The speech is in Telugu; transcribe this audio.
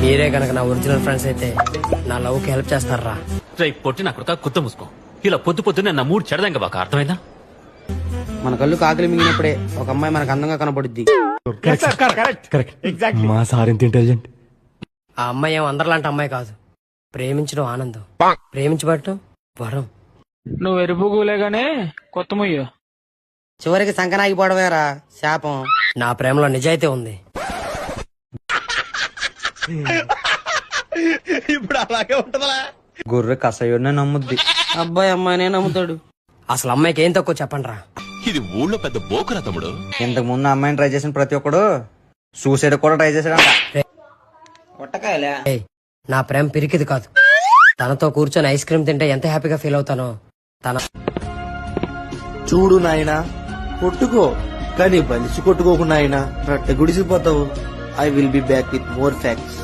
మీరే కనుక నా ఒరిజినల్ ఫ్రెండ్స్ అయితే నా లవ్ కి హెల్ప్ చేస్తారా? రేయ్ పొట్టి నా కొడుక కుత్త మూసుకో. ఇలా పొద్దు పొద్దున్నే నా మూడు చెడదంగా బాక అర్థమైందా? మన కళ్ళు కాకిలి మింగినప్పుడే ఒక అమ్మాయి మనకు అందంగా కనపడుద్ది. మా సార్ ఎంత ఇంటెలిజెంట్. ఆ అమ్మాయి ఏం అందరిలాంటి అమ్మాయి కాదు. ప్రేమించడం ఆనందం, ప్రేమించబడటం వరం. నువ్వు ఎరుపుగులేగానే కొత్త ముయ్యు. చివరికి సంకనాగిపోవడమేరా శాపం. నా ప్రేమలో నిజాయితీ ఉంది. ఇప్పుడు అలాగే ఉంటదా? గొర్రె కసయోనే నమ్ముద్ది. అబ్బాయి అమ్మాయినే నమ్ముతాడు. అసలు అమ్మాయికి ఏం తక్కువ చెప్పండి రా. ఇది ఊళ్ళో పెద్ద బోకురా తమ్ముడు. ఇంతకు ముందు అమ్మాయిని ట్రై చేసిన ప్రతి ఒక్కడు సూసైడ్ కూడా ట్రై చేశాడంట. కొట్టకాయలే. ఏయ్, నా ప్రేమ పిరికిది కాదు. తనతో కూర్చొని ఐస్ క్రీమ్ తింటే ఎంత హ్యాపీగా ఫీల్ అవుతానో తన. చూడు నాయనా, కొట్టుకో కానీ బలిసి కొట్టుకోకుండా ఆయన రట్ట గుడిసిపోతావు. I will be back with more facts.